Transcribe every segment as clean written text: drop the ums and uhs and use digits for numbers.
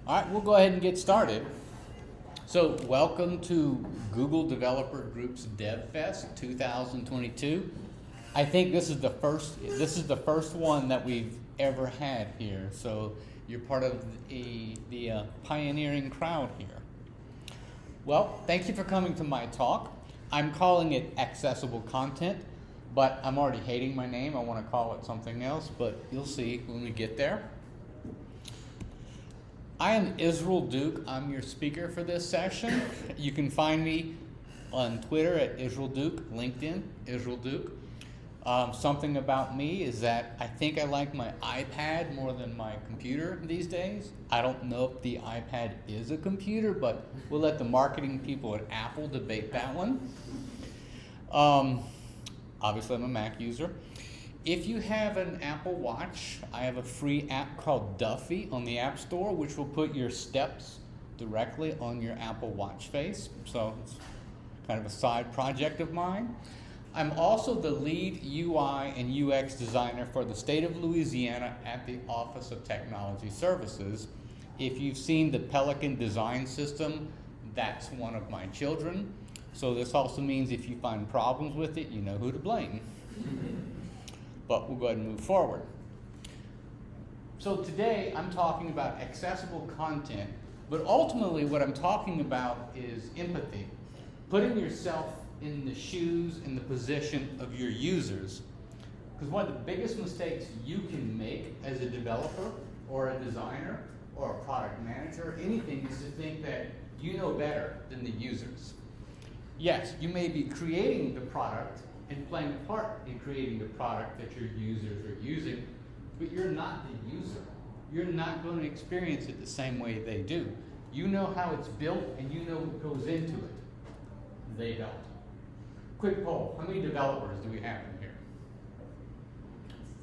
All right, we'll go ahead and get started. So, welcome to Google Developer Group's DevFest 2022. I think this is the first one that we've ever had here. So, you're part of the pioneering crowd here. Well, thank you for coming to my talk. I'm calling it accessible content, but I'm already hating my name. I want to call it something else, but you'll see when we get there. I am Israel Duke. I'm your speaker for this session. You can find me on Twitter at Israel Duke, LinkedIn, Israel Duke. Something about me is that I think I like my iPad more than my computer these days. I don't know if the iPad is a computer, but we'll let the marketing people at Apple debate that one. Obviously, I'm a Mac user. If you have an Apple Watch, I have a free app called Duffy on the App Store, which will put your steps directly on your Apple Watch face. So it's kind of a side project of mine. I'm also the lead UI and UX designer for the state of Louisiana at the Office of Technology Services. If you've seen the Pelican design system, that's one of my children. So this also means if you find problems with it, you know who to blame. But we'll go ahead and move forward. So today I'm talking about accessible content, but ultimately what I'm talking about is empathy, putting yourself in the shoes, in the position of your users. Because one of the biggest mistakes you can make as a developer or a designer or a product manager, anything, is to think that you know better than the users. Yes, you may be creating the product and playing a part in creating the product that your users are using, but you're not the user. You're not going to experience it the same way they do. You know how it's built and you know what goes into it. They don't. Quick poll, how many developers do we have in here?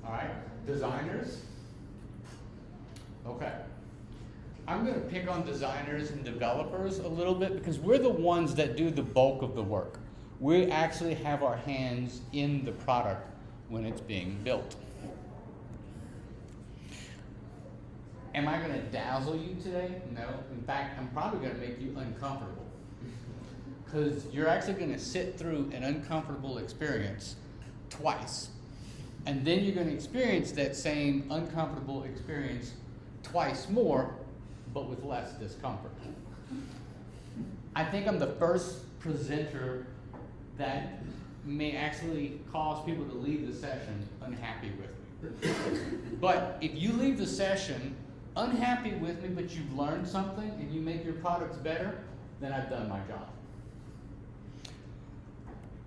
All right, designers? Okay. I'm going to pick on designers and developers a little bit because we're the ones that do the bulk of the work. We actually have our hands in the product when it's being built. Am I going to dazzle you today? No. In fact, I'm probably going to make you uncomfortable. Because you're actually going to sit through an uncomfortable experience twice. And then you're going to experience that same uncomfortable experience twice more, but with less discomfort. I think I'm the first presenter that may actually cause people to leave the session unhappy with me. But if you leave the session unhappy with me, but you've learned something and you make your products better, then I've done my job.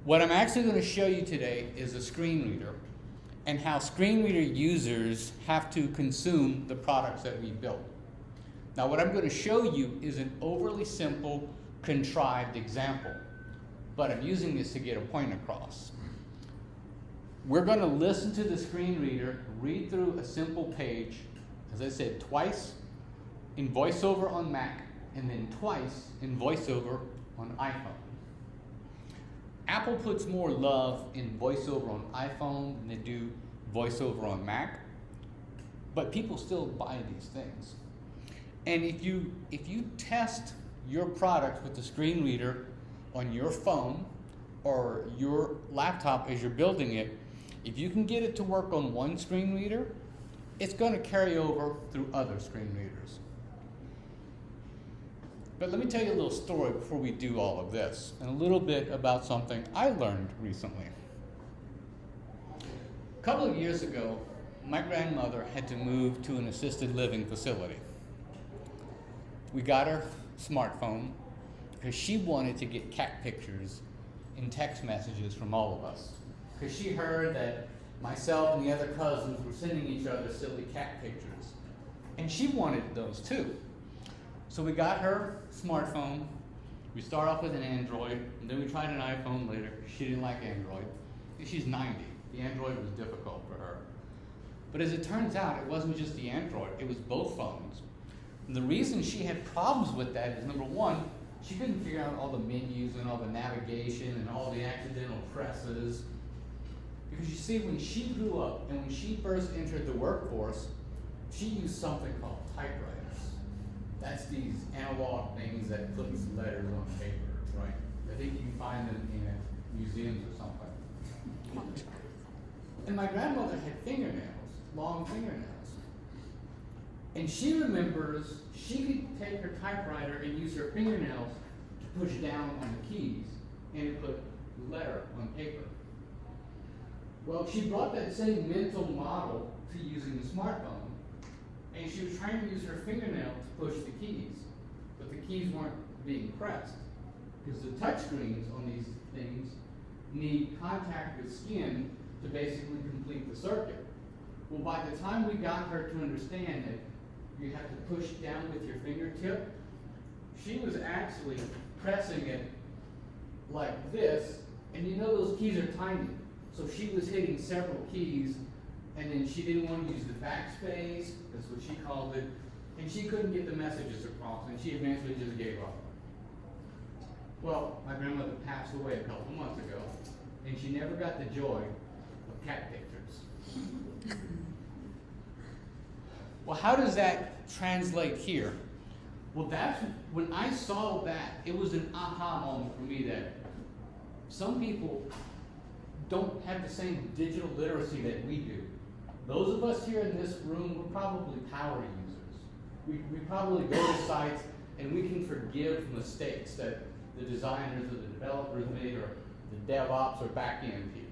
What I'm actually going to show you today is a screen reader and how screen reader users have to consume the products that we built. Now, what I'm going to show you is an overly simple, contrived example, but I'm using this to get a point across. We're going to listen to the screen reader read through a simple page, as I said, twice in VoiceOver on Mac, and then twice in VoiceOver on iPhone. Apple puts more love in VoiceOver on iPhone than they do VoiceOver on Mac, but people still buy these things. And if you test your product with the screen reader on your phone or your laptop as you're building it, if you can get it to work on one screen reader, it's going to carry over through other screen readers. But let me tell you a little story before we do all of this, and a little bit about something I learned recently. A couple of years ago, my grandmother had to move to an assisted living facility. We got her smartphone because she wanted to get cat pictures in text messages from all of us. Because she heard that myself and the other cousins were sending each other silly cat pictures. And she wanted those too. So we got her smartphone. We start off with an Android, and then we tried an iPhone later. She didn't like Android. She's 90. The Android was difficult for her. But as it turns out, it wasn't just the Android. It was both phones. And the reason she had problems with that is, number one, she couldn't figure out all the menus and all the navigation and all the accidental presses. Because you see, when she grew up and when she first entered the workforce, she used something called typewriters. That's these analog things that puts letters on paper, right? I think you can find them in museums or something. And my grandmother had fingernails, long fingernails. And she remembers she could take her typewriter and use her fingernails to push down on the keys and it put letter on paper. Well, she brought that same mental model to using the smartphone, and she was trying to use her fingernail to push the keys, but the keys weren't being pressed because the touch screens on these things need contact with skin to basically complete the circuit. Well, by the time we got her to understand that you have to push down with your fingertip, she was actually pressing it like this, and you know those keys are tiny. So she was hitting several keys, and then she didn't want to use the backspace, that's what she called it, and she couldn't get the messages across, and she eventually just gave up. Well, my grandmother passed away a couple months ago, and she never got the joy of cat pictures. Well, how does that translate here? Well, that's when I saw that, it was an aha moment for me that some people don't have the same digital literacy that we do. Those of us here in this room, we're probably power users. We probably go to sites and we can forgive mistakes that the designers or the developers made, or the DevOps or back-end people.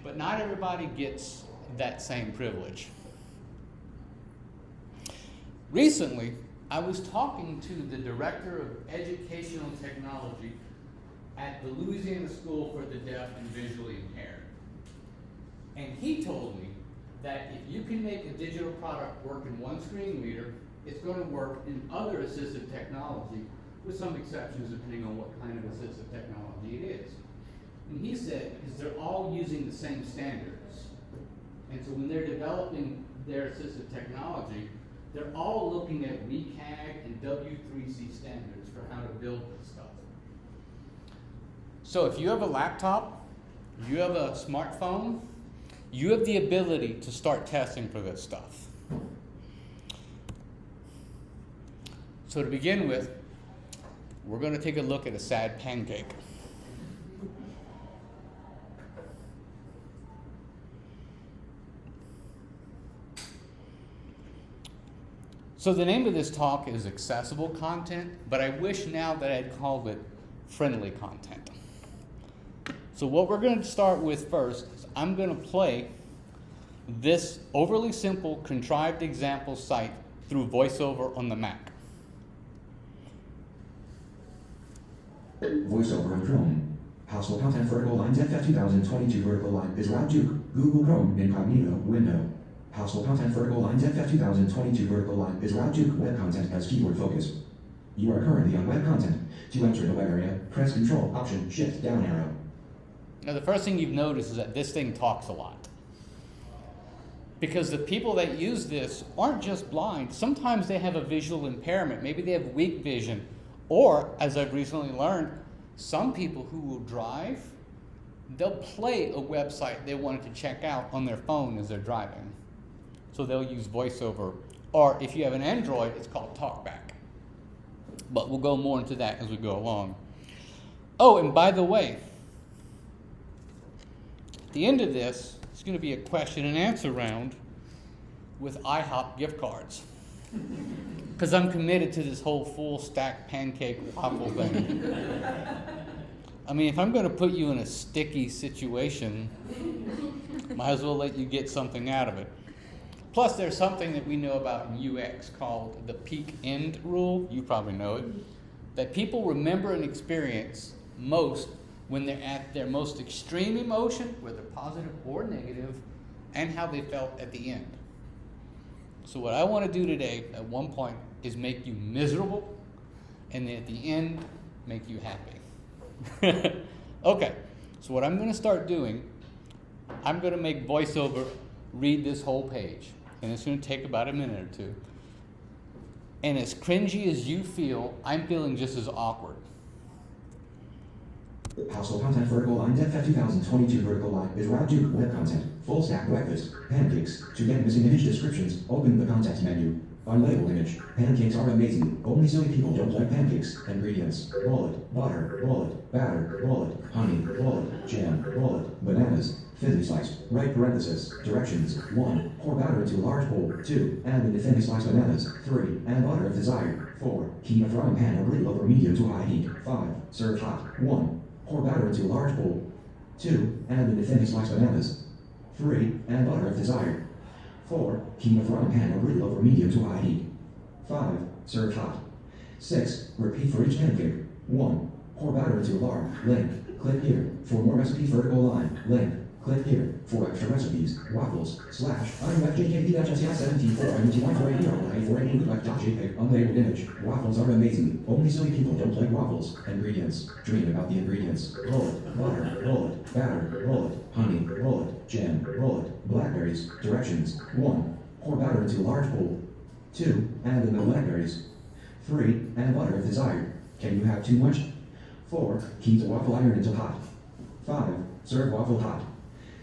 But not everybody gets that same privilege. Recently, I was talking to the Director of Educational Technology at the Louisiana School for the Deaf and Visually Impaired. And he told me that if you can make a digital product work in one screen reader, it's going to work in other assistive technology, with some exceptions depending on what kind of assistive technology it is. And he said, because they're all using the same standards. And so when they're developing their assistive technology, they're all looking at WCAG and W3C standards for how to build this stuff. So if you have a laptop, you have a smartphone, you have the ability to start testing for this stuff. So to begin with, we're going to take a look at a sad pancake. So the name of this talk is accessible content, but I wish now that I'd called it friendly content. So what we're going to start with first is I'm going to play this overly simple contrived example site through VoiceOver on the Mac. VoiceOver on Chrome. Household content vertical line FF 2022 vertical line is Route Duke. Google Chrome incognito window. Household content vertical line FF 2022 vertical line is Route Duke web content as keyword focus. You are currently on web content. To enter the web area, press Control Option Shift down arrow. Now the first thing you've noticed is that this thing talks a lot. Because the people that use this aren't just blind. Sometimes they have a visual impairment. Maybe they have weak vision. Or, as I've recently learned, some people who will drive, they'll play a website they wanted to check out on their phone as they're driving. So they'll use VoiceOver. Or if you have an Android, it's called TalkBack. But we'll go more into that as we go along. Oh, and by the way, at the end of this, it's going to be a question and answer round with IHOP gift cards. Because I'm committed to this whole full stack pancake waffle thing. I mean, if I'm going to put you in a sticky situation, might as well let you get something out of it. Plus, there's something that we know about in UX called the peak end rule. You probably know it. That people remember an experience most when they're at their most extreme emotion, whether positive or negative, and how they felt at the end. So what I want to do today, at one point, is make you miserable, and then at the end, make you happy. Okay, so what I'm going to start doing, I'm going to make VoiceOver read this whole page, and it's going to take about a minute or two. And as cringy as you feel, I'm feeling just as awkward. Household content vertical line DevFet 2022 vertical line is Route Duke web content. Full stack breakfast. Pancakes. To get missing image descriptions, open the context menu. Unlabeled image. Pancakes are amazing. Only silly people don't like pancakes. Ingredients. Wallet. Butter. Wallet. Batter. Wallet. Honey. Wallet. Jam. Wallet. Bananas. Thinly sliced. Right parenthesis. Directions. 1. Pour batter into a large bowl. 2. Add in the thinly sliced bananas. 3. Add butter if desired. 4. Heat a frying pan a little over medium to high heat. 5. Serve hot. 1. Pour batter into a large bowl. 2. Add in the thinly sliced bananas. 3. Add butter if desired. 4. Heat a frying pan a little over medium to high heat. 5. Serve hot. 6. Repeat for each pancake. 1. Pour batter into a large. Link. Click here. For more recipes vertical line. Link. Click here. For extra recipes. Waffles. / IMFJKP-SCI-74-MT148-480-JPEG. Unlabeled image. Waffles are amazing. Only silly people don't like waffles. Ingredients. Dream about the ingredients. Wallet. Butter. Wallet. Batter. Wallet. Honey. Wallet. Jam. Wallet. Blackberries. Directions. 1. Pour batter into a large bowl. 2. Add in the blackberries. 3. Add butter if desired. Can you have too much? 4. Heat the waffle iron until hot. 5. Serve waffle hot.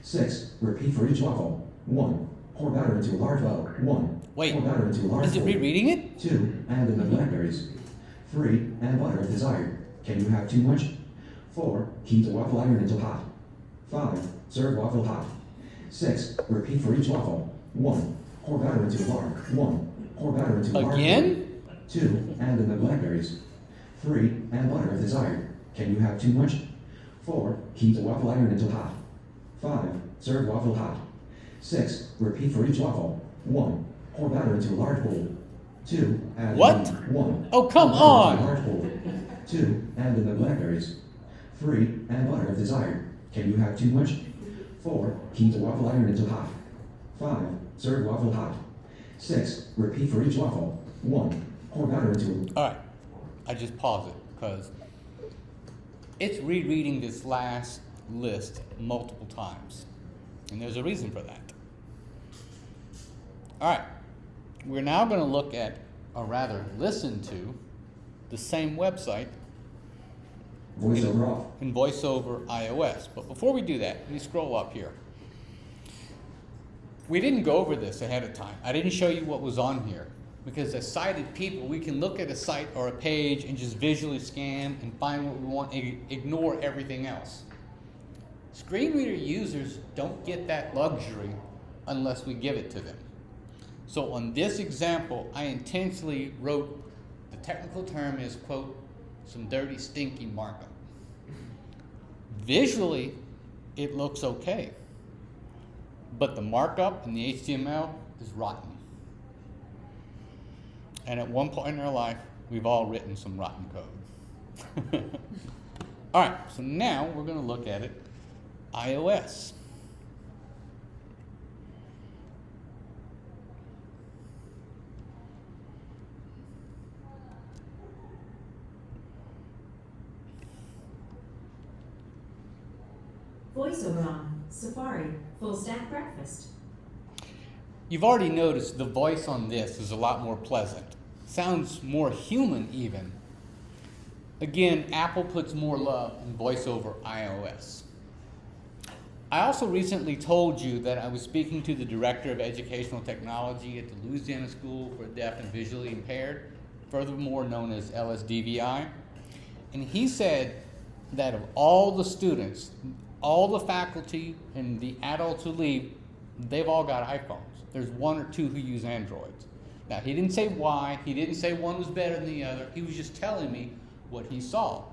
6. Repeat for each waffle. 1. Pour batter into a large bowl. 1. Wait, Pour batter into a large is it bowl. rereading it? 2. Add in the blackberries. 3. Add butter if desired. Can you have too much? 4. Heat the waffle iron until hot. 5. Serve waffle hot. 6. Repeat for each waffle. 1. Pour batter into a large. 1. Pour batter into a large bowl. Again? 2. Add in the blackberries. 3. Add butter if desired. Can you have too much? 4. Heat the waffle iron until hot. 5. Serve waffle hot. 6. Repeat for each waffle. 1. Pour batter into a large bowl. 2. Add What? in 1. Oh, come pour batter into a on! large bowl. 2. Add in the blackberries. 3. Add butter if desired. Can you have too much? 4. Heat the waffle iron until hot. 5. Serve waffle hot. 6. Repeat for each waffle. 1. Pour batter into All right, I just pause it because it's rereading this last list multiple times, and there's a reason for that. All right, we're now going to look at, or rather listen to, the same website VoiceOver off. in VoiceOver iOS. But before we do that, let me scroll up here. We didn't go over this ahead of time. I didn't show you what was on here because as sighted people, we can look at a site or a page and just visually scan and find what we want and ignore everything else. Screen reader users don't get that luxury unless we give it to them. So on this example, I intentionally wrote, the technical term is, quote, some dirty, stinky markup. Visually, it looks okay, but the markup in the HTML is rotten. And at one point in our life, we've all written some rotten code. All right, so now we're going to look at it iOS. VoiceOver on Safari, full stack breakfast. You've already noticed the voice on this is a lot more pleasant. Sounds more human even. Again, Apple puts more love in VoiceOver iOS. I also recently told you that I was speaking to the Director of Educational Technology at the Louisiana School for Deaf and Visually Impaired, furthermore known as LSDVI. And he said that of all the students, all the faculty and the adults who leave, they've all got iPhones. There's 1 or 2 who use Androids. Now, he didn't say why. He didn't say one was better than the other. He was just telling me what he saw.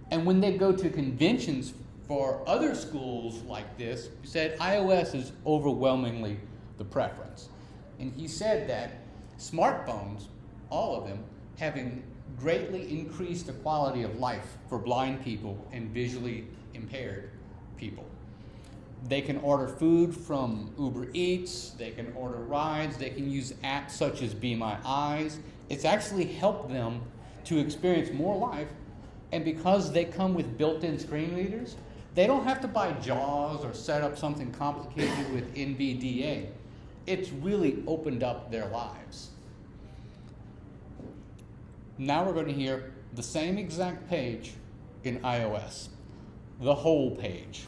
And when they go to conventions for other schools like this, he said iOS is overwhelmingly the preference. And he said that smartphones, all of them, having greatly increased the quality of life for blind people and visually impaired people. They can order food from Uber Eats, they can order rides, they can use apps such as Be My Eyes. It's actually helped them to experience more life, and because they come with built-in screen readers, they don't have to buy JAWS or set up something complicated with NVDA. It's really opened up their lives. Now we're going to hear the same exact page in iOS. the whole page.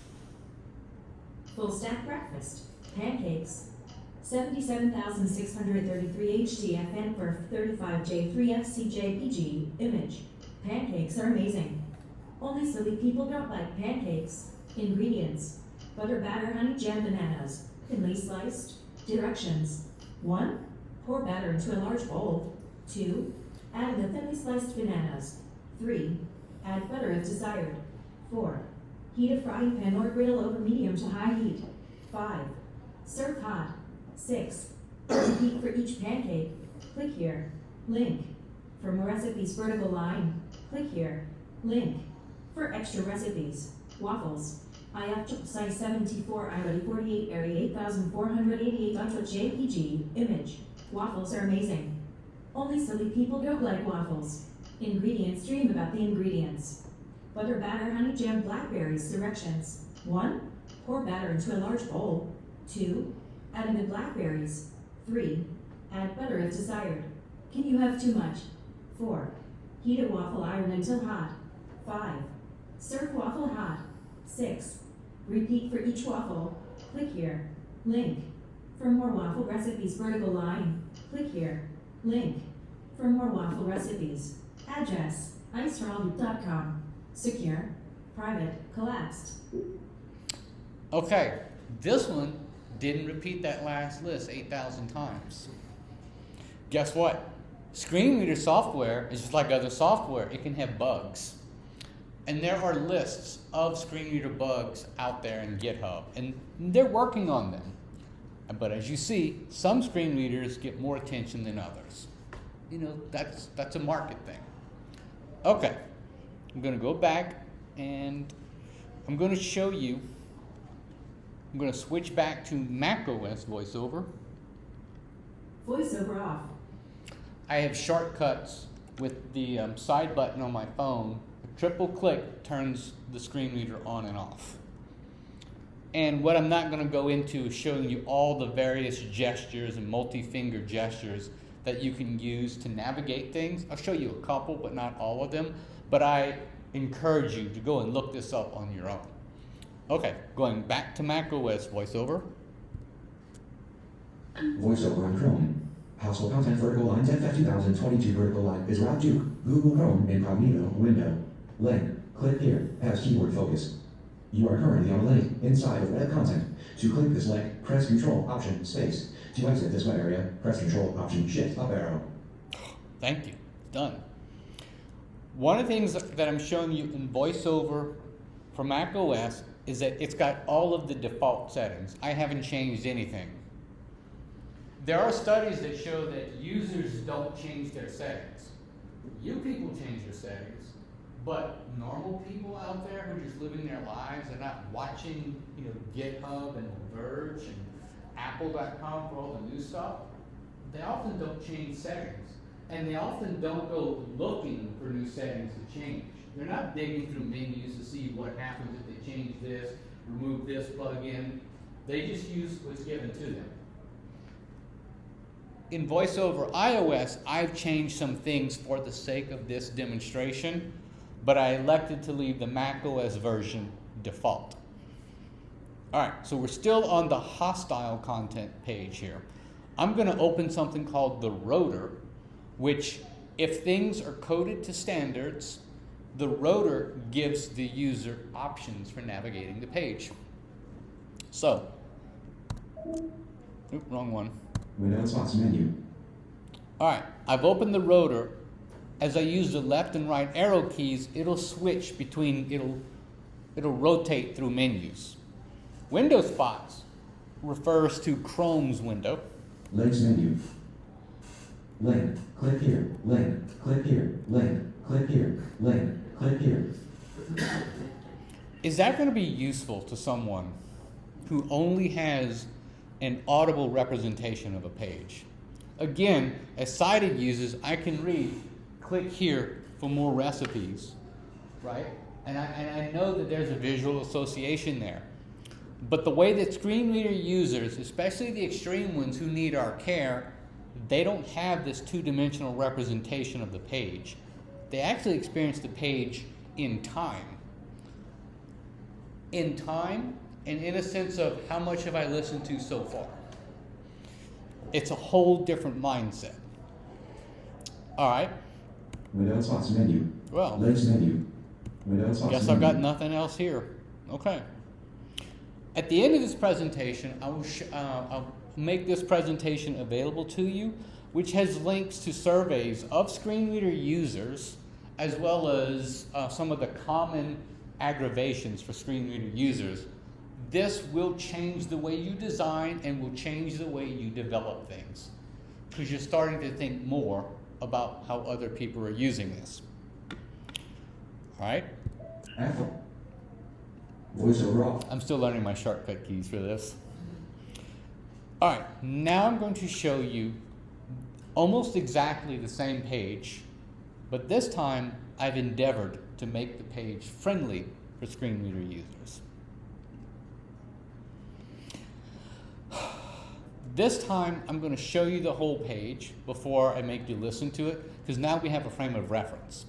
Full stack breakfast. Pancakes. 77,633 HTFN for 35J3FCJPG. Image. Pancakes are amazing. Only silly people don't like pancakes. Ingredients. Butter, batter, honey, jam, bananas. Thinly sliced. Directions. 1. Pour batter into a large bowl. 2. Add the thinly sliced bananas. 3. Add butter if desired. 4. Heat a frying pan or griddle over medium to high heat. 5. Serve hot. 6. Repeat for each pancake. Click here. Link. For more recipes, vertical line. Click here. Link. For extra recipes. Waffles. IF size 74, I 48, area 8488 .jpg. Image. Waffles are amazing. Only silly people don't like waffles. Ingredients. Dream about the ingredients. Butter, batter, honey, jam, blackberries. Directions. 1. Pour batter into a large bowl. 2. Add in the blackberries. 3. Add butter if desired. Can you have too much? 4. Heat a waffle iron until hot. 5. Serve waffle hot. 6. Repeat for each waffle. Click here. Link. For more waffle recipes, vertical line. Click here. Link. For more waffle recipes. Address. iceforallloop.com. Secure. Private. Collapsed. Okay, this one didn't repeat that last list 8,000 times. Guess what? Screen reader software is just like other software. It can have bugs. And there are lists of screen reader bugs out there in GitHub, and they're working on them. But as you see, some screen readers get more attention than others. You know, that's a market thing. Okay, I'm going to go back and I'm going to show you. I'm going to switch back to macOS VoiceOver. VoiceOver off. I have shortcuts with the side button on my phone. A triple click turns the screen reader on and off. And what I'm not going to go into is showing you all the various gestures and multi-finger gestures that you can use to navigate things. I'll show you a couple, but not all of them. But I encourage you to go and look this up on your own. Okay, going back to macOS VoiceOver. VoiceOver on Chrome. Household content vertical lines FF 2022 vertical line is Route Duke. Google Chrome incognito window. Link. Click here. Has keyword focus. You are currently on a link inside of web content. To click this link, press Control Option Space. To exit this web area, press Control Option Shift up arrow. Thank you. Done. One of the things that I'm showing you in VoiceOver for macOS is that it's got all of the default settings. I haven't changed anything. There are studies that show that users don't change their settings. You people change your settings, but normal people out there who are just living their lives, they're not watching, GitHub and Verge and Apple.com for all the new stuff. They often don't change settings, and they often don't go looking for new settings to change. They're not digging through menus to see what happens if they change this, remove this plugin. They just use what's given to them. In VoiceOver iOS, I've changed some things for the sake of this demonstration, but I elected to leave the macOS version default. All right, so we're still on the hostile content page here. I'm going to open something called the rotor, which, if things are coded to standards, the rotor gives the user options for navigating the page. So, wrong one. Window spots menu. All right, I've opened the rotor. As I use the left and right arrow keys, it'll switch between, it'll rotate through menus. Window spots refers to Chrome's window. Links menu. Link. Click here. Link. Click here. Link. Click here. Link. Click here. Is that going to be useful to someone who only has an audible representation of a page? Again, as sighted users, I can read, click here for more recipes, right? And I know that there's a visual association there. But the way that screen reader users, especially the extreme ones who need our care, they don't have this two-dimensional representation of the page. They actually experience the page in time. in time and in a sense of how much have I listened to so far. It's a whole different mindset. All right. Windows Spots menu. Well, Links menu. Windows Spots guess menu. I've got nothing else here. Okay. At the end of this presentation, I'll make this presentation available to you, which has links to surveys of screen reader users, as well as some of the common aggravations for screen reader users. This will change the way you design and will change the way you develop things, because you're starting to think more about how other people are using this. All right? F. VoiceOver off. I'm still learning my shortcut keys for this. All right, now I'm going to show you almost exactly the same page, but this time I've endeavored to make the page friendly for screen reader users. This time I'm going to show you the whole page before I make you listen to it, because now we have a frame of reference.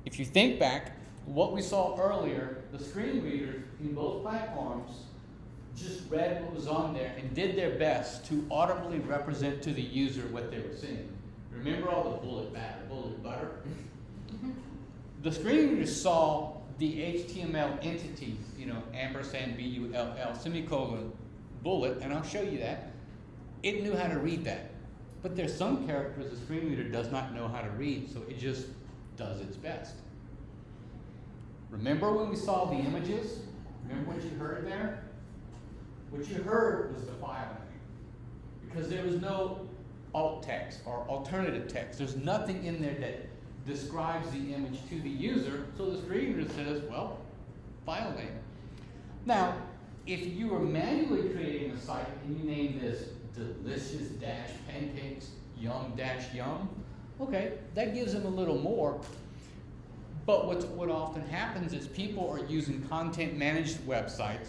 If you think back, what we saw earlier, the screen readers in both platforms just read what was on there and did their best to audibly represent to the user what they were seeing. Remember all the bullet butter? The screen readers saw the HTML entity, ampersand, BULL, semicolon, bullet, and I'll show you that. It knew how to read that. But there's some characters the screen reader does not know how to read, so it just does its best. Remember when we saw the images? Remember what you heard there? What you heard was the file name, because there was no alt text or alternative text. There's nothing in there that describes the image to the user, so the screen reader says, well, file name. Now, if you were manually creating a site and you name this delicious dash pancakes yum dash yum, okay, that gives them a little more. But what often happens is people are using content managed websites,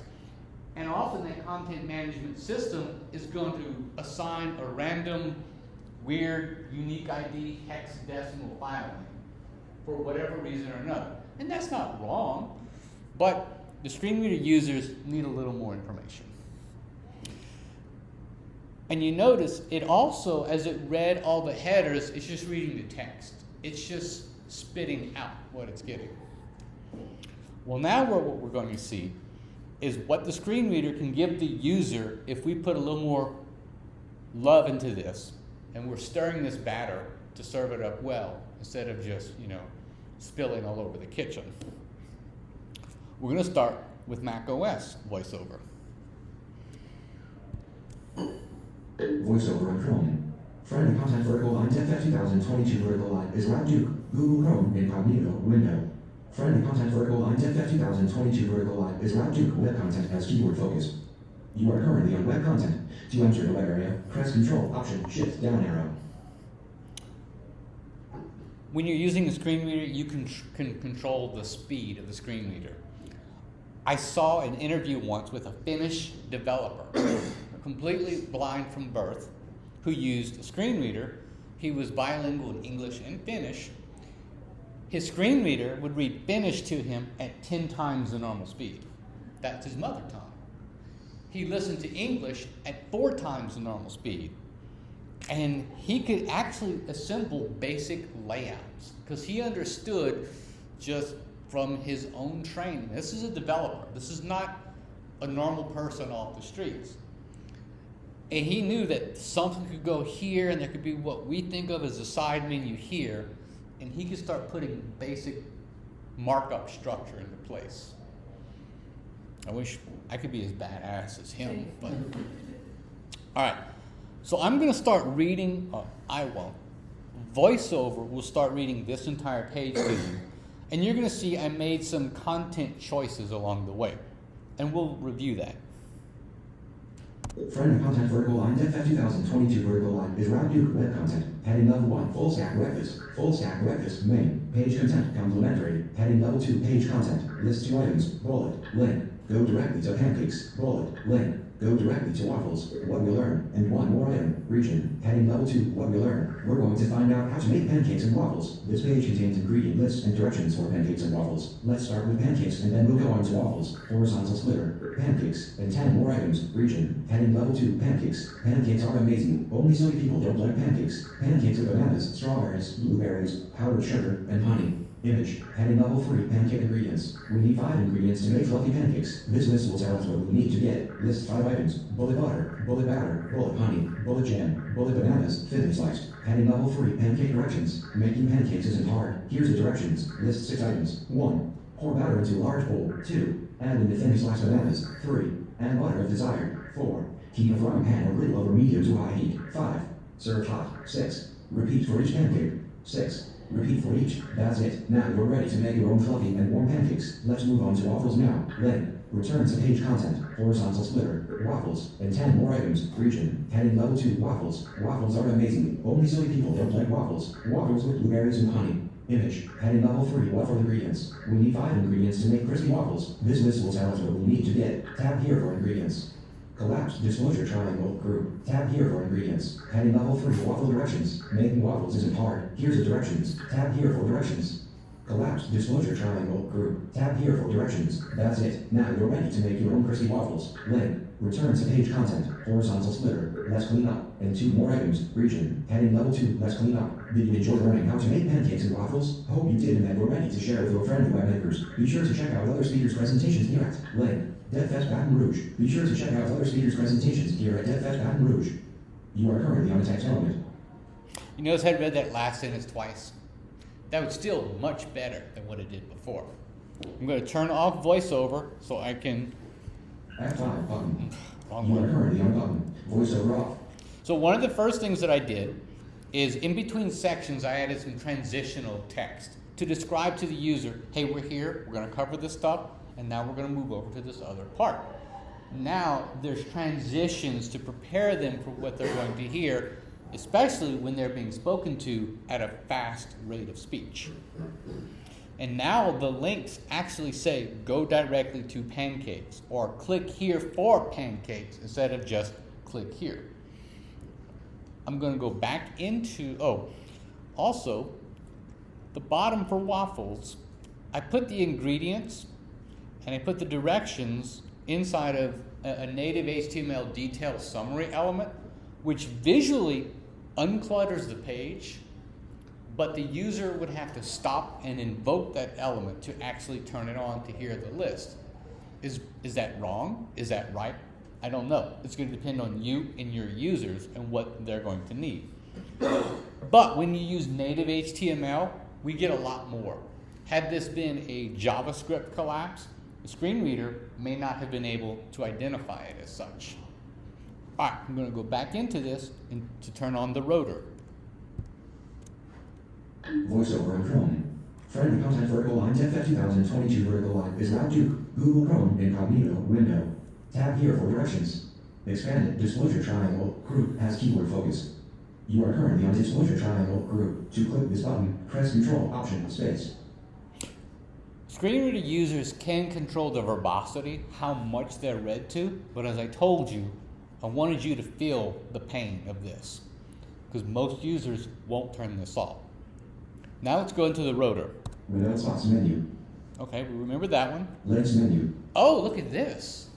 and often that content management system is going to assign a random, weird, unique ID hexadecimal file name for whatever reason or another. And that's not wrong, but the screen reader users need a little more information. And you notice it also, as it read all the headers, it's just reading the text. It's just spitting out what it's getting. Well, now what we're going to see is what the screen reader can give the user if we put a little more love into this and we're stirring this batter to serve it up well instead of just, spilling all over the kitchen. We're going to start with macOS VoiceOver. VoiceOver on Chrome. Friendly content vertical line FF 2022 vertical line is Route Duke. Google Chrome incognito window. Friendly content vertical line FF 2022 vertical line is Route Duke web content as keyword focus. You are currently on web content. To enter the web area, press Control Option Shift down arrow. When you're using a screen reader, you can control the speed of the screen reader. I saw an interview once with a Finnish developer, completely blind from birth, who used a screen reader. He was bilingual in English and Finnish. His screen reader would read Finnish to him at 10 times the normal speed. That's his mother tongue. He listened to English at 4 times the normal speed. And he could actually assemble basic layouts because he understood just from his own training. This is a developer. This is not a normal person off the streets. And he knew that something could go here and there could be what we think of as a side menu here, and he could start putting basic markup structure into place. I wish I could be as badass as him, but all right. So I'm going to start reading, I won't. VoiceOver will start reading this entire page to you, and you're going to see I made some content choices along the way, and we'll review that. Friendly content vertical line FF 2022 vertical line is Route Duke web content. Heading level 1 full stack breakfast. Full stack breakfast main. Page content complimentary. Heading level 2 page content. List 2 items. Bullet. Link. Go directly to pancakes. Bullet. Link. Go directly to waffles. What we learn. And one more item. region, heading level 2, what we learn. We're going to find out how to make pancakes and waffles. This page contains ingredient lists and directions for pancakes and waffles. Let's start with pancakes and then we'll go on to waffles. Horizontal splitter, pancakes, and 10 more items, region, heading level 2, pancakes. Pancakes are amazing. Only silly people don't like pancakes. Pancakes with bananas, strawberries, blueberries, powdered sugar, and honey. Image, heading level 3, pancake ingredients. We need 5 ingredients to make fluffy pancakes. This list will tell us what we need to get. List 5 items. Bullet butter, bullet batter, bullet honey, bullet jam, bullet bananas, thinly sliced. Heading level 3, pancake directions. Making pancakes isn't hard. Here's the directions. List 6 items. 1. Pour batter into a large bowl. 2. Add in the thinly sliced bananas. 3. Add butter if desired. 4. Heat a frying pan or grill over medium to high heat. 5. Serve hot. 6. Repeat for each pancake. 6. Repeat for each. That's it. Now you're ready to make your own fluffy and warm pancakes. Let's move on to waffles now. Then, return to page content. Horizontal splitter. Waffles. And 10 more items. Region. Heading level 2. Waffles. Waffles are amazing. Only silly people don't like waffles. Waffles with blueberries and honey. Image. Heading level 3. Waffle ingredients. We need 5 ingredients to make crispy waffles. This list will tell us what we need to get. Tab here for ingredients. Collapsed disclosure triangle group. Tab here for ingredients. Heading level 3, waffle directions. Making waffles isn't hard. Here's the directions. Tab here for directions. Collapsed disclosure triangle group. Tab here for directions. That's it. Now you're ready to make your own crispy waffles. Then, return to page content. Horizontal splitter. Let's clean up. And 2 more items. Region. Heading level 2, let's clean up. Did you enjoy learning how to make pancakes and waffles? Hope you did and that you're ready to share with your friendly web makers. Be sure to check out other speakers' presentations here at Link. DevFest Baton Rouge. Be sure to check out other speakers' presentations here at DevFest Baton Rouge. You are currently on a text element. You notice I read that last sentence twice? That was still much better than what it did before. I'm going to turn off VoiceOver so I can... F5 button. Wrong You are one. currently on button. VoiceOver off. So one of the first things that I did is in between sections I added some transitional text to describe to the user, hey, we're here, we're going to cover this stuff, and now we're going to move over to this other part. Now there's transitions to prepare them for what they're going to hear, especially when they're being spoken to at a fast rate of speech. And now the links actually say go directly to pancakes or click here for pancakes instead of just click here. I'm going to go back into, also the bottom for waffles, I put the ingredients and I put the directions inside of a native HTML detail summary element, which visually unclutters the page, but the user would have to stop and invoke that element to actually turn it on to hear the list. Is that wrong? Is that right? I don't know. It's going to depend on you and your users and what they're going to need. But when you use native HTML, we get a lot more. Had this been a JavaScript collapse, the screen reader may not have been able to identify it as such. All right, I'm going to go back into this and to turn on the rotor. VoiceOver and Chrome. Friendly content vertical line TFF 2022 vertical line is Loud Duke. Google Chrome incognito window. Tab here for directions. Expanded disclosure triangle group has keyword focus. You are currently on disclosure triangle group. To click this button, press Control Option Space. Screen reader users can control the verbosity, how much they're read to, but as I told you, I wanted you to feel the pain of this, because most users won't turn this off. Now let's go into the rotor. Without slots menu. Okay, we remember that one. Legs menu. Oh, look at this.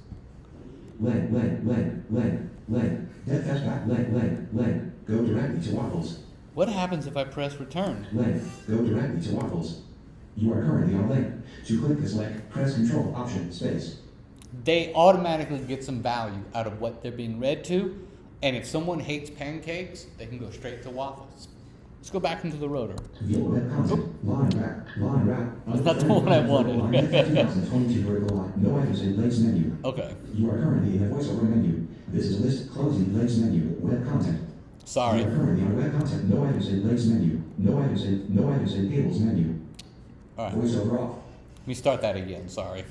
Leg. DevFest back leg. Go directly to waffles. What happens if I press return? Leg. Go directly to waffles. You are currently on leg. To click this leg, press Control Option Space. They automatically get some value out of what they're being read to, and if someone hates pancakes, they can go straight to waffles. Let's go back into the rotor. View web content. Line wrap. That's not the one I wanted. Line 2022 vertical line. No items in legs menu. Okay, You are currently in the VoiceOver menu. This is list closing legs menu. Web content. sorry. You are currently on web content. No items in legs menu. No items in tables menu. All right, VoiceOver off. let me start that again, sorry.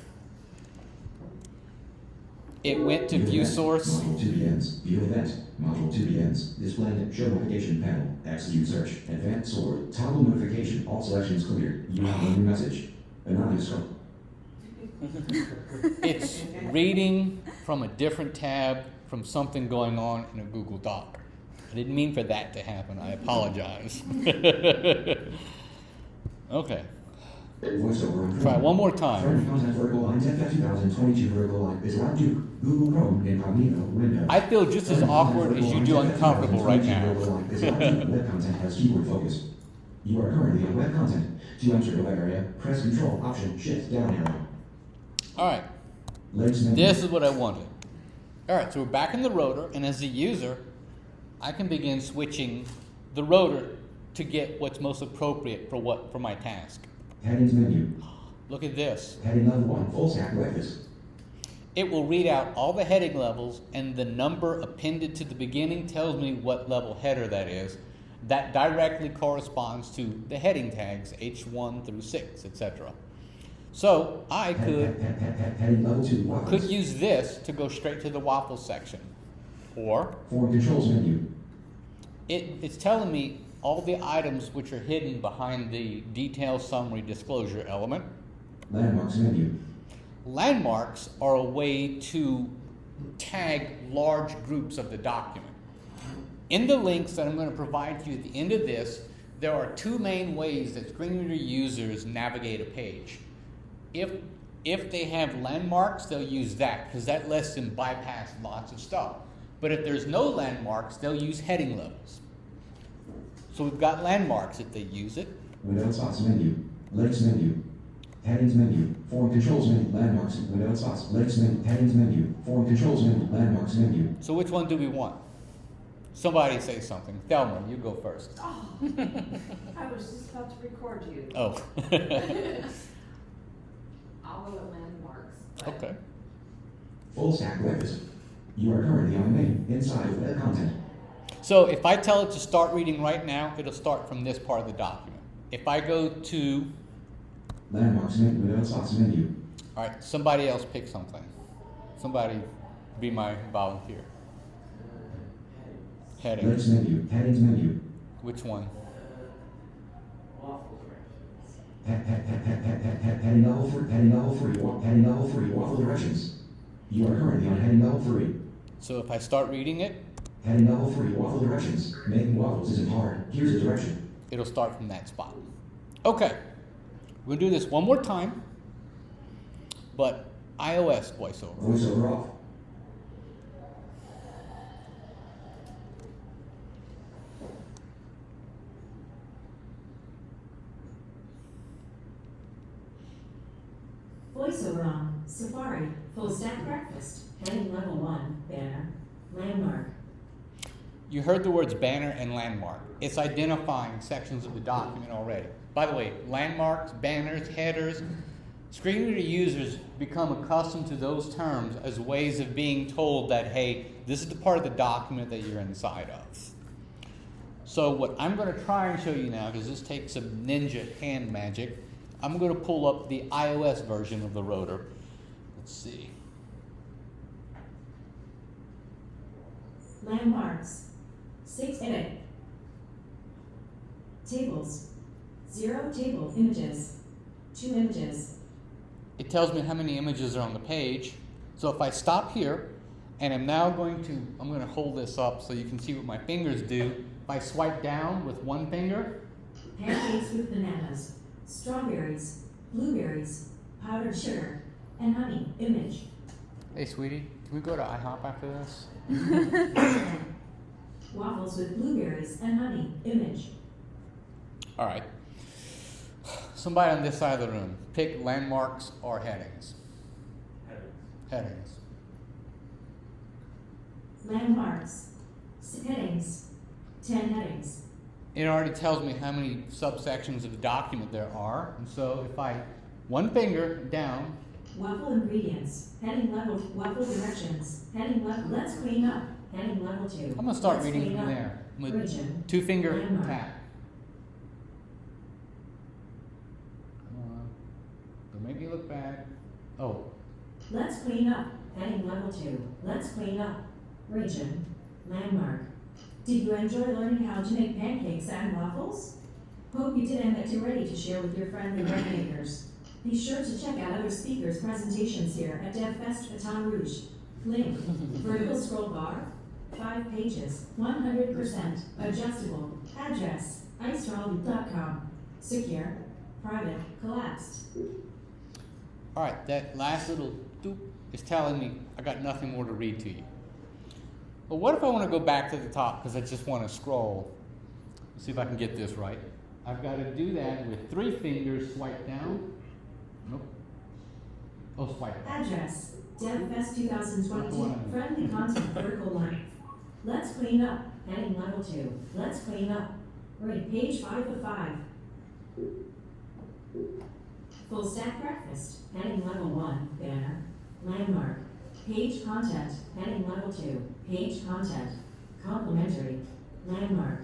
It went to view source. Module 2 begins. View event. Module 2 begins. Display show notification panel. Execute search. Advanced sort. Toggle notification. All selections cleared. You have a new message. Anonymous scope. It's reading from a different tab from something going on in a Google Doc. I didn't mean for that to happen. I apologize. Okay. VoiceOver on Try Chrome. one more time. Friendly content vertical line 10/2022 vertical line is allowed to Google Chrome incognito window. I feel just as awkward as you do uncomfortable right now. Is allowed to web content has keyword focus. You are currently on web content. To enter the web area, press Control Option Shift down arrow. All right. Legs menu. This is what I wanted. All right, so we're back in the rotor, and as a user, I can begin switching the rotor to get what's most appropriate for my task. Headings menu. Look at this. Heading level 1 full stack breakfast. It will read out all the heading levels, and the number appended to the beginning tells me what level header that is. That directly corresponds to the heading tags H1 through 6, etc. So I Heading level 2 waffles. could use this to go straight to the waffles section. Or Form controls menu. it's telling me all the items which are hidden behind the detail summary disclosure element. Landmarks menu. Landmarks are a way to tag large groups of the document. In the links that I'm going to provide to you at the end of this, there are two main ways that screen reader users navigate a page. If they have landmarks, they'll use that because that lets them bypass lots of stuff. But if there's no landmarks, they'll use heading levels. So we've got landmarks if they use it. Window spots menu. Legs menu. Headings menu. Form controls menu. Landmarks. Window spots. Legs menu. Headings menu. Form controls menu. Landmarks menu. So which one do we want? Somebody say something. Thelma, you go first. Oh, I was just about to record you. Oh. I'll go with landmarks. but Okay. Full stack breakfast. You are currently on main inside of web content. So if I tell it to start reading right now, it'll start from this part of the document. If I go to, Landmarks menu. Window spots menu. all right, somebody else pick something. Somebody be my volunteer. Heading. Legs menu. Headings menu. Which one? Heading level 3. Heading level 3. Heading level 3. Waffle directions. You are currently on heading level 3. So if I start reading it, Heading level 3. Waffle directions. Making waffles isn't hard. Here's a direction. it'll start from that spot. Okay. We'll do this one more time, but iOS voiceover. VoiceOver off. VoiceOver on. Safari. Full stack breakfast. Heading level 1. Banner. Landmark. You heard the words banner and landmark. It's identifying sections of the document already. By the way, landmarks, banners, headers, screen reader users become accustomed to those terms as ways of being told that, hey, this is the part of the document that you're inside of. So what I'm going to try and show you now, because this takes some ninja hand magic, I'm going to pull up the iOS version of the rotor. Let's see. Landmarks. 6 edit. Tables. 0 table images. 2 images. It tells me how many images are on the page. So if I stop here, and I'm going to hold this up so you can see what my fingers do. If I swipe down with one finger, Pancakes with bananas. Strawberries. Blueberries. Powdered sugar. And honey. Image. hey sweetie, can we go to IHOP after this? Waffles with blueberries and honey. Image. All right. Somebody on this side of the room, pick landmarks or headings. Headings. Landmarks. Headings. 10 headings. It already tells me how many subsections of the document there are. And so if I, one finger down, Waffle ingredients. Heading level. Waffle directions. Heading level. Let's clean up. Heading level 2. I'm going to start Let's reading clean from up. there. With Region. two finger Landmark. tap. Come on. Don't make me look bad. Oh, Let's clean up. Heading level 2. Let's clean up. Region. Landmark. Did you enjoy learning how to make pancakes and waffles? Hope you did and that you're ready to share with your friendly bread makers. Be sure to check out other speakers' presentations here at DevFest Baton Rouge. Link. Vertical scroll bar. 5 pages, 100% adjustable. Address, iStrolly.com. Secure, private, collapsed. All right, that last little doop is telling me I got nothing more to read to you. But what if I want to go back to the top because I just want to scroll? Let's see if I can get this right. I've got to do that with 3 fingers, swipe down. Nope. Oh, swipe up. Address, DevFest 2020, friendly content, vertical line. Let's clean up, heading level 2. Let's clean up. Rate page 5 of 5. Full stack breakfast, heading level 1, banner. Landmark, page content, heading level 2, page content. Complimentary, landmark,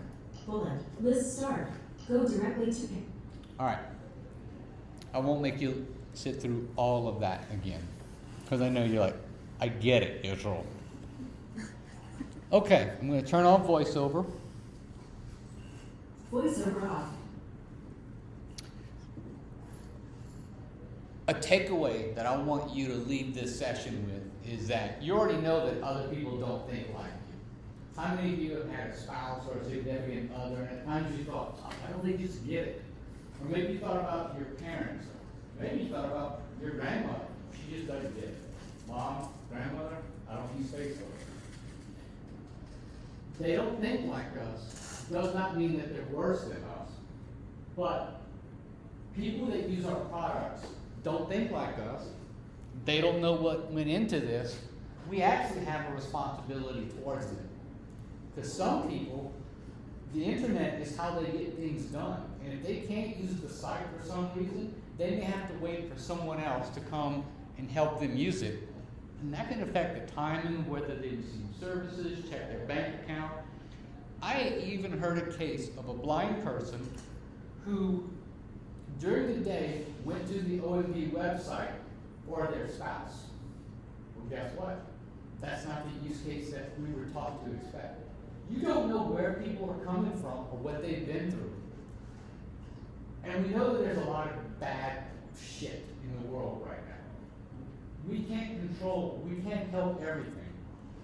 bullet, list start. Go directly to All right. I won't make you sit through all of that again because I know you're like, I get it, Israel. Okay, I'm going to turn on VoiceOver. VoiceOver off. A takeaway that I want you to leave this session with is that you already know that other people don't think like you. How many of you have had a spouse or a significant other, and at times you thought, oh, I don't think you just get it? Or maybe you thought about your parents, or maybe you thought about your grandmother. She just doesn't get it. Mom, grandmother, I don't use Facebook. They don't think like us. Does not mean that they're worse than us. But people that use our products don't think like us. They don't know what went into this. We actually have a responsibility towards them. Because some people, the internet is how they get things done. And if they can't use the site for some reason, they may have to wait for someone else to come and help them use it. And that can affect the timing, whether they receive services, check their bank account. I even heard a case of a blind person who, during the day, went to the OMB website for their spouse. Well, guess what? That's not the use case that we were taught to expect. You don't know where people are coming from or what they've been through. And we know that there's a lot of bad shit in the world right now. We can't control, we can't help everything.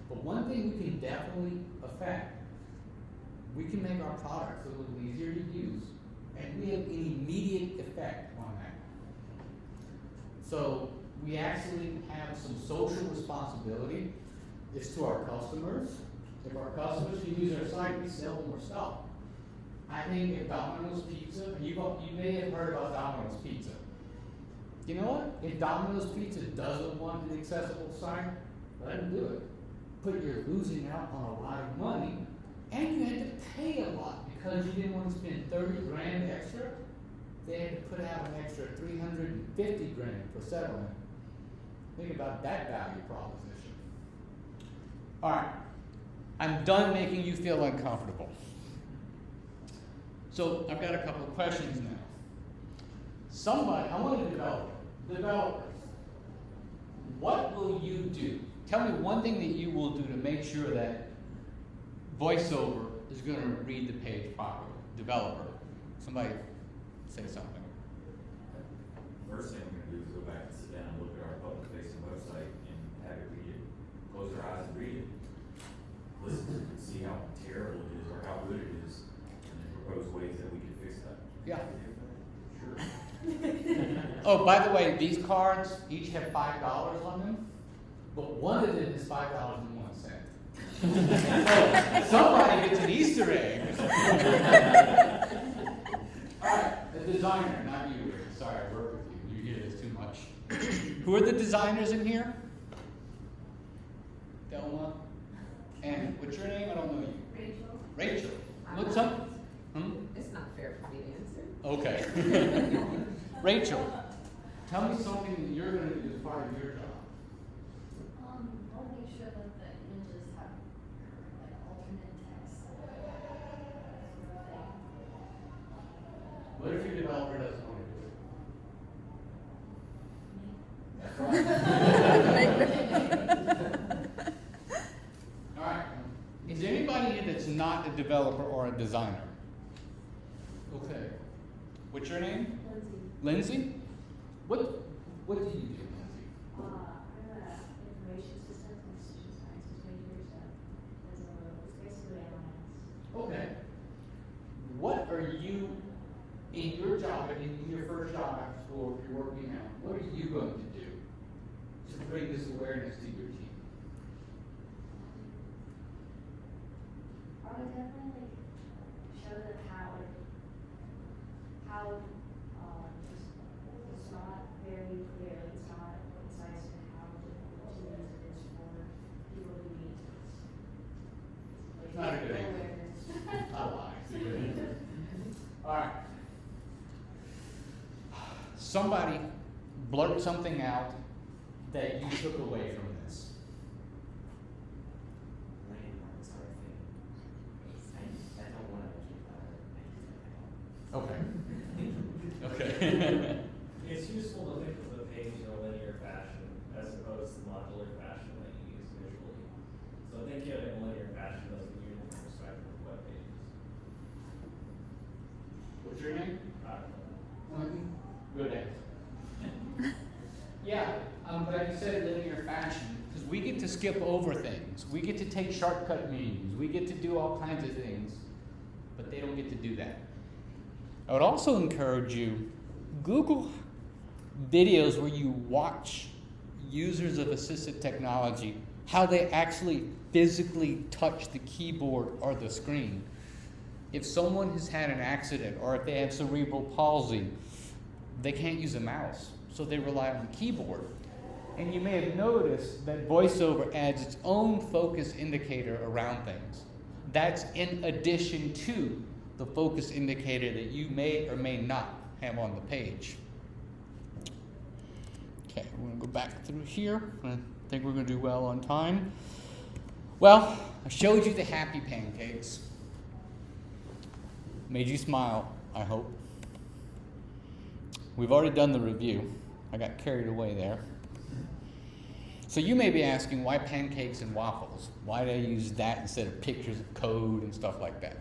But one thing we can definitely affect, we can make our products a little easier to use, and we have an immediate effect on that. So we actually have some social responsibility. It's to our customers. If our customers can use our site, we sell them more stuff. I think if Domino's Pizza, you may have heard about Domino's Pizza. You know what? If Domino's Pizza doesn't want an accessible site, let them do it. But you're losing out on a lot of money, and you had to pay a lot because you didn't want to spend 30 grand extra. They had to put out an extra 350 grand for settlement. Think about that value proposition. All right, I'm done making you feel uncomfortable. So I've got a couple of questions now. I want to developers, what will you do? Tell me one thing that you will do to make sure that VoiceOver is going to read the page properly. Developer, somebody say something. First thing we're going to do is go back and sit down and look at our public-facing website and have it read it. Close our eyes and read it. Listen to it and see how terrible it is or how good it is, and then propose ways that we can fix that. Yeah. Sure. Oh, by the way, these cards each have $5 on them, but one of them is $5.01. So somebody gets an Easter egg. All right, the designer, not you. Sorry, I work with you. You hear this too much. Who are the designers in here? Delma. And what's your name? I don't know you. Rachel. Rachel. What's up? It's not fair for me to answer. Okay. Rachel, tell me something that you're going to do as part of your job. I'll make sure that the images have like alternate text sort of thing. What if your developer doesn't want to do it? That's right. All right. Is there anybody here that's not a developer or a designer? Okay. What's your name? Lindsay, Lindsay? What do you do, Lindsay? I'm an information systems and decision sciences major, so as a Okay. What are you, in your job, in your first job after school, if you're working now, what are you going to do to bring this awareness to your team? I would definitely show them how it's not very clear, it's not concise in how difficult to use it is for people who need it. It's not a good answer. I lied. All right. Somebody blurt something out that you took away from this. Landmarks are a thing. I don't want to keep Okay. Okay. It's useful to think of the page in a linear fashion as opposed to modular fashion that you use visually. So think of it in a linear fashion as a uniform perspective of web pages. What's your name? Clinton. Good answer. Yeah, I'm glad you said it linear fashion, because we get to skip over things. We get to take shortcut menus. We get to do all kinds of things, but they don't get to do that. I would also encourage you, Google videos where you watch users of assistive technology, how they actually physically touch the keyboard or the screen. If someone has had an accident or if they have cerebral palsy, they can't use a mouse, so they rely on the keyboard. And you may have noticed that VoiceOver adds its own focus indicator around things. That's in addition to the focus indicator that you may or may not have on the page. Okay, we're going to go back through here. I think we're going to do well on time. Well, I showed you the happy pancakes. Made you smile, I hope. We've already done the review. I got carried away there. So you may be asking, why pancakes and waffles? Why did I use that instead of pictures of code and stuff like that?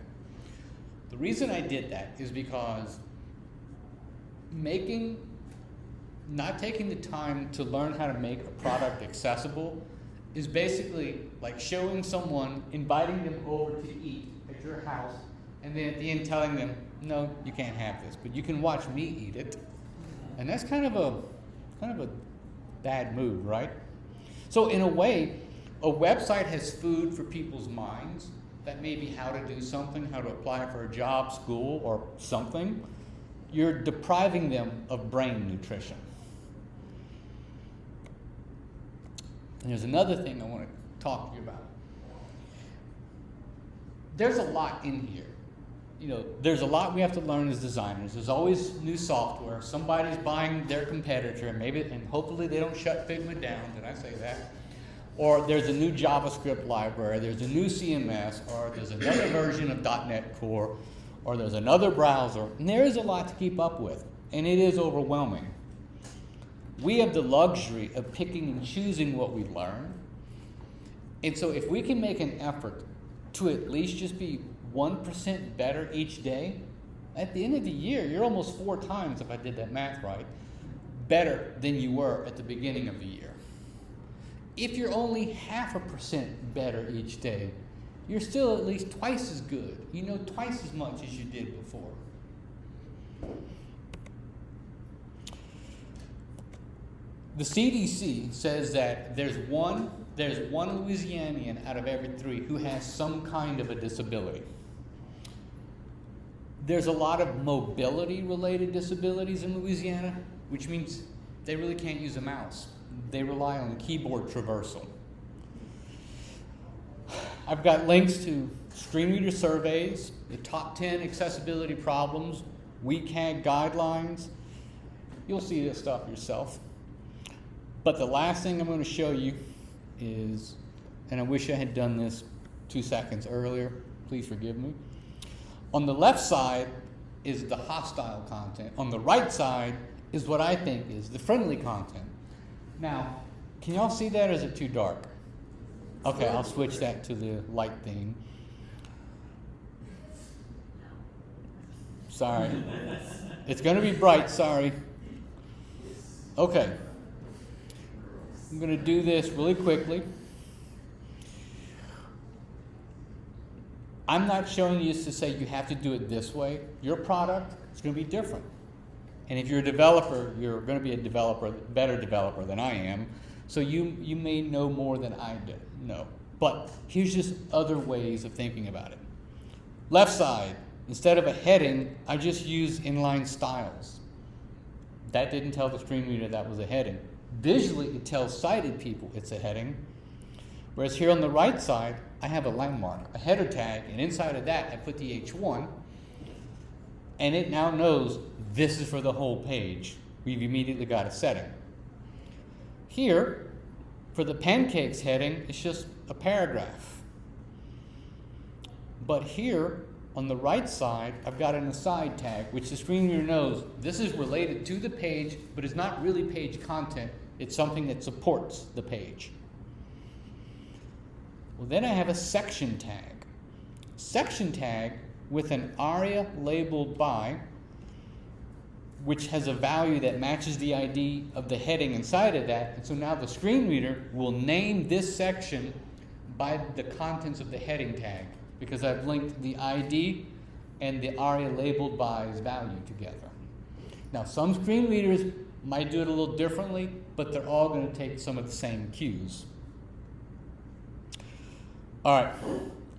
The reason I did that is because not taking the time to learn how to make a product accessible is basically like showing someone, inviting them over to eat at your house, and then at the end telling them, no, you can't have this, but you can watch me eat it. And that's kind of a bad mood, right? So in a way, a website has food for people's minds. That may be how to do something, how to apply for a job, school, or something. You're depriving them of brain nutrition. And there's another thing I want to talk to you about. There's a lot in here. There's a lot we have to learn as designers. There's always new software. Somebody's buying their competitor, and hopefully they don't shut Figma down. Did I say that? Or there's a new JavaScript library, there's a new CMS, or there's another version of .NET Core, or there's another browser. And there is a lot to keep up with, and it is overwhelming. We have the luxury of picking and choosing what we learn. And so if we can make an effort to at least just be 1% better each day, at the end of the year, you're almost 4 times, if I did that math right, better than you were at the beginning of the year. If you're only 0.5% better each day, you're still at least twice as good. You know twice as much as you did before. The CDC says that there's one Louisianian out of every 3 who has some kind of a disability. There's a lot of mobility-related disabilities in Louisiana, which means they really can't use a mouse. They rely on keyboard traversal. I've got links to screen reader surveys, the top 10 accessibility problems, WCAG guidelines. You'll see this stuff yourself. But the last thing I'm going to show you is, and I wish I had done this 2 seconds earlier, please forgive me. On the left side is the hostile content. On the right side is what I think is the friendly content. Now, can y'all see that, or is it too dark? Okay, I'll switch that to the light theme. Sorry. It's going to be bright, sorry. Okay. I'm going to do this really quickly. I'm not showing you this to say you have to do it this way. Your product is going to be different. And if you're a developer, you're going to be a better developer than I am. So you may know more than I know. But here's just other ways of thinking about it. Left side, instead of a heading, I just use inline styles. That didn't tell the screen reader that was a heading. Visually, it tells sighted people it's a heading. Whereas here on the right side, I have a landmark, a header tag, and inside of that, I put the H1, and it now knows this is for the whole page. We've immediately got a setting. Here, for the pancakes heading, it's just a paragraph. But here, on the right side, I've got an aside tag, which the screen reader knows this is related to the page, but it's not really page content. It's something that supports the page. Well, then I have a section tag. Section tag with an aria labeled by, which has a value that matches the ID of the heading inside of that. And so now the screen reader will name this section by the contents of the heading tag, because I've linked the ID and the aria labeled by's value together. Now, some screen readers might do it a little differently, but they're all going to take some of the same cues. All right,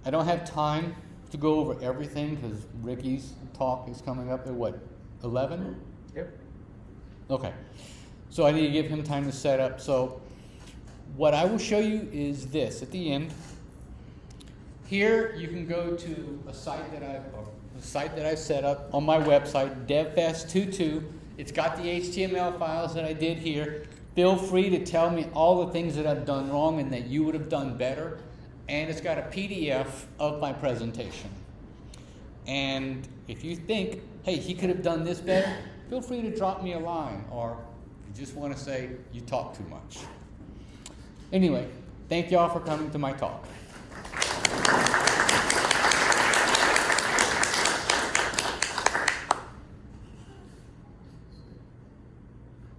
I don't have time to go over everything because Ricky's talk is coming up at what, 11? Yep. Okay, so I need to give him time to set up. So what I will show you is this at the end. Here you can go to a site that I've set up on my website, DevFest22. It's got the HTML files that I did here. Feel free to tell me all the things that I've done wrong and that you would have done better. And it's got a PDF of my presentation. And if you think, hey, he could have done this better, feel free to drop me a line, or if you just want to say you talk too much. Anyway, thank you all for coming to my talk.